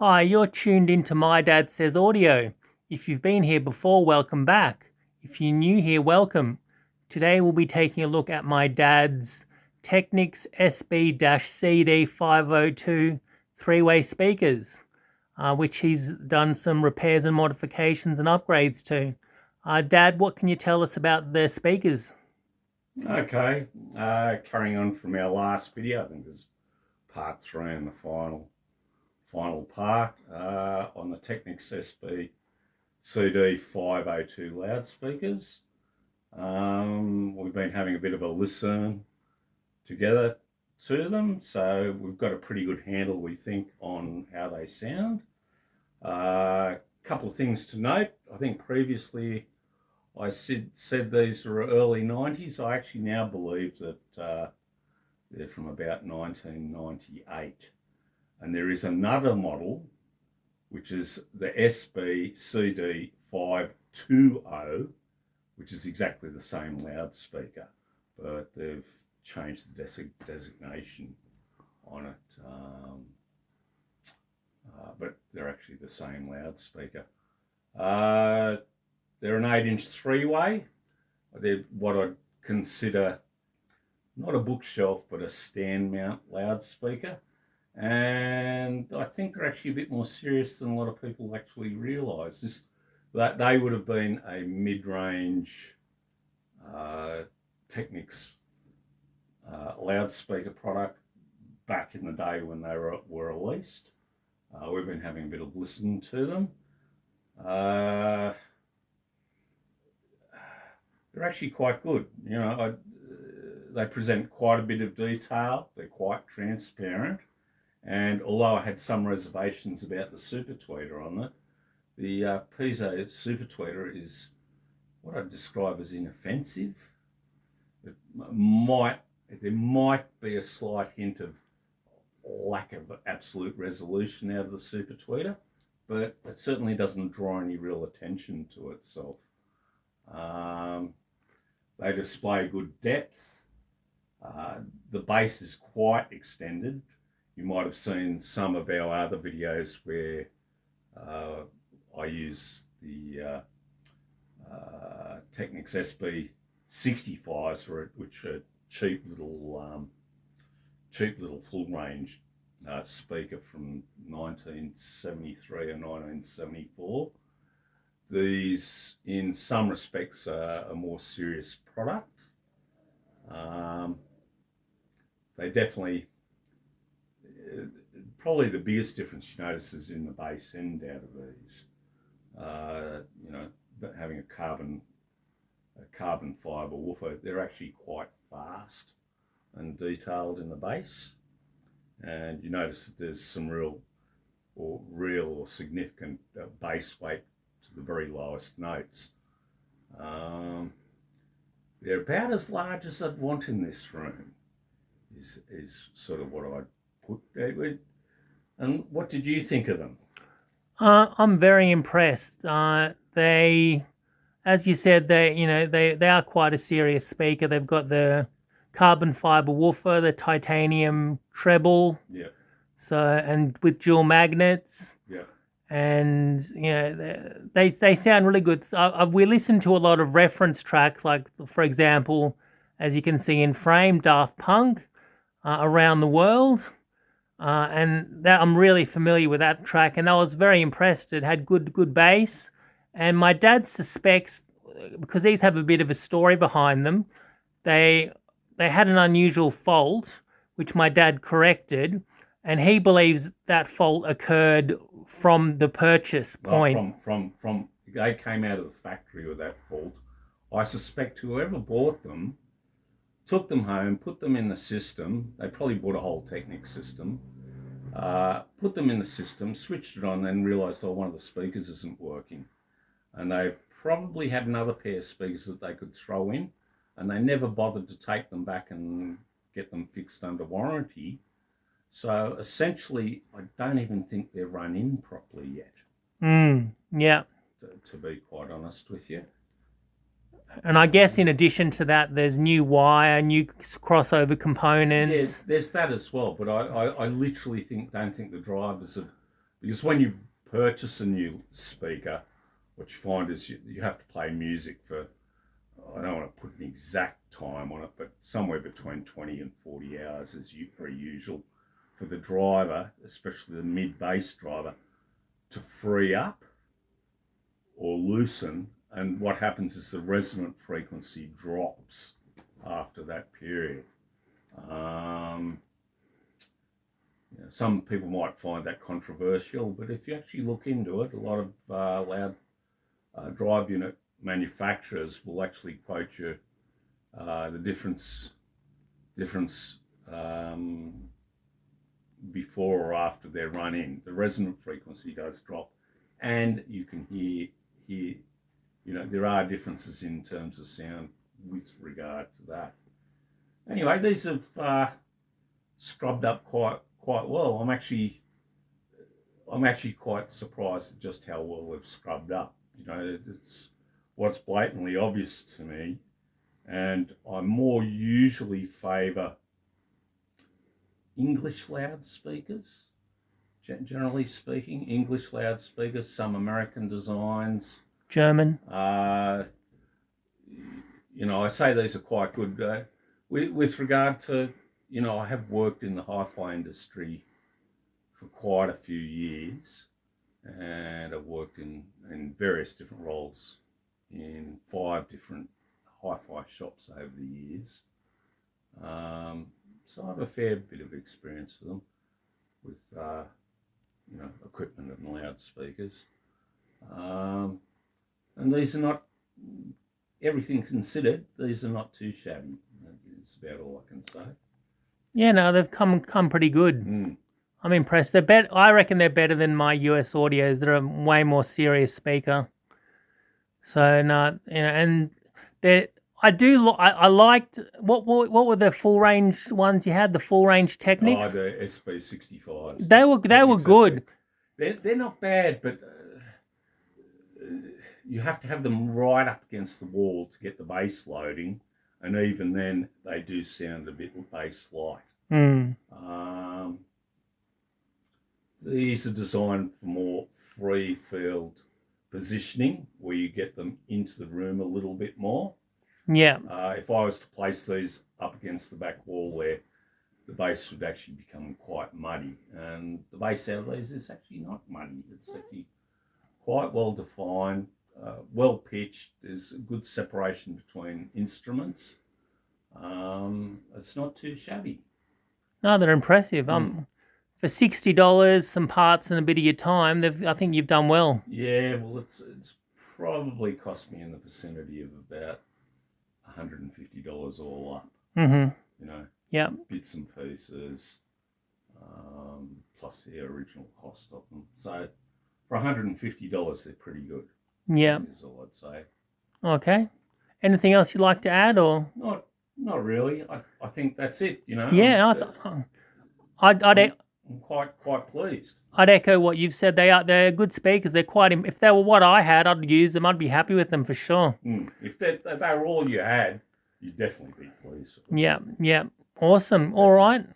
Hi, you're tuned into My Dad Says Audio. If you've been here before, welcome back. If you're new here, welcome. Today we'll be taking a look at my dad's Technics SB-CD502 three-way speakers, which he's done some repairs and modifications and upgrades to. Dad, what can you tell us about the speakers? Okay, carrying on from our last video, I think this is part 3 and the final part on the Technics SB-CD502 loudspeakers. We've been having a bit of a listen together to them, so we've got a pretty good handle, we think, on how they sound. Couple of things to note. I think previously I said these were early 90s. I actually now believe that they're from about 1998. And there is another model, which is the SB-CD520, which is exactly the same loudspeaker, but they've changed the designation on it. But they're actually the same loudspeaker. They're an 8-inch three-way. They're what I'd consider not a bookshelf, but a stand mount loudspeaker. And I think they're actually a bit more serious than a lot of people actually realise. That they would have been a mid-range Technics loudspeaker product back in the day when they were released. We've been having a bit of listen to them. They're actually quite good. You know, they present quite a bit of detail. They're quite transparent. And although I had some reservations about the super tweeter on it, the piezo super tweeter is what I'd describe as inoffensive. There might be a slight hint of lack of absolute resolution out of the super tweeter, but it certainly doesn't draw any real attention to itself. They display good depth. The bass is quite extended. You might have seen some of our other videos where I use the Technics SB-65s, which are cheap little full range speaker from 1973 or 1974. These, in some respects, are a more serious product. They definitely, probably the biggest difference you notice is in the bass end out of these. You know, having a carbon fibre woofer, they're actually quite fast and detailed in the bass. And you notice that there's some real or significant bass weight to the very lowest notes. They're about as large as I'd want in this room, is sort of what I'd put it with. And what did you think of them? I'm very impressed. They, as you said, they are quite a serious speaker. They've got the carbon fiber woofer, the titanium treble. Yeah. So, and with dual magnets. Yeah. And they sound really good. We listen to a lot of reference tracks, like for example, as you can see in frame, Daft Punk, Around the World. And that I'm really familiar with that track, and I was very impressed. It had good bass, and my dad suspects, because these have a bit of a story behind them, they had an unusual fault, which my dad corrected, and he believes that fault occurred from the purchase point. From they came out of the factory with that fault. I suspect whoever bought them took them home, put them in the system. They probably bought a whole Technics system, put them in the system, switched it on, and realised, one of the speakers isn't working. And they probably had another pair of speakers that they could throw in, and they never bothered to take them back and get them fixed under warranty. So essentially, I don't even think they're run in properly yet. Yeah. To be quite honest with you. And I guess in addition to that, there's new wire, new crossover components. Yeah, there's that as well. But I literally don't think the drivers Because when you purchase a new speaker, what you find is you have to play music for, I don't want to put an exact time on it, but somewhere between 20 and 40 hours is very usual for the driver, especially the mid-bass driver, to free up or loosen. And what happens is the resonant frequency drops after that period. Some people might find that controversial, but if you actually look into it, a lot of loud drive unit manufacturers will actually quote you the difference before or after their run in. The resonant frequency does drop, and you can hear there are differences in terms of sound with regard to that. Anyway, these have scrubbed up quite well. I'm actually quite surprised at just how well they've scrubbed up. It's what's blatantly obvious to me, and I more usually favour English loudspeakers. Generally speaking, English loudspeakers, some American designs. German. I say these are quite good. With regard to, I have worked in the hi-fi industry for quite a few years, and I've worked in various different roles in 5 different hi-fi shops over the years. So I have a fair bit of experience with them, with equipment and loudspeakers. And these are not, everything considered, these are not too shabby. That's about all I can say. Yeah, no, they've come pretty good. I'm impressed. I reckon they're better than my US Audios. They're a way more serious speaker. So no, and I liked what were the full range ones you had? The full range Technics. Oh, the SB-CD502. They were good. They're not bad, but you have to have them right up against the wall to get the bass loading, and even then they do sound a bit bass light. These are designed for more free field positioning, where you get them into the room a little bit more. Yeah. If I was to place these up against the back wall there, the bass would actually become quite muddy, and the bass out of these is actually not muddy. It's actually quite well defined, well pitched. There's a good separation between instruments. It's not too shabby. No, they're impressive. For $60, some parts and a bit of your time, I think you've done well. Yeah, well, it's probably cost me in the vicinity of about $150 all up. Yeah. Bits and pieces, plus the original cost of them. So for $150, they're pretty good. Yeah. Is all I'd say. Okay. Anything else you'd like to add, or? Not really. I think that's it. Yeah, I'm quite pleased. I'd echo what you've said. They're good speakers. They're quite. If they were what I had, I'd use them. I'd be happy with them for sure. If they were all you had, you'd definitely be pleased with them. Yeah. Awesome. Definitely. All right.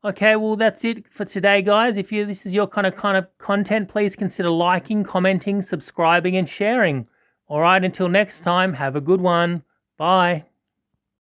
Okay. Well, that's it for today, guys. If this is your kind of content, please consider liking, commenting, subscribing, and sharing. All right. Until next time. Have a good one. Bye.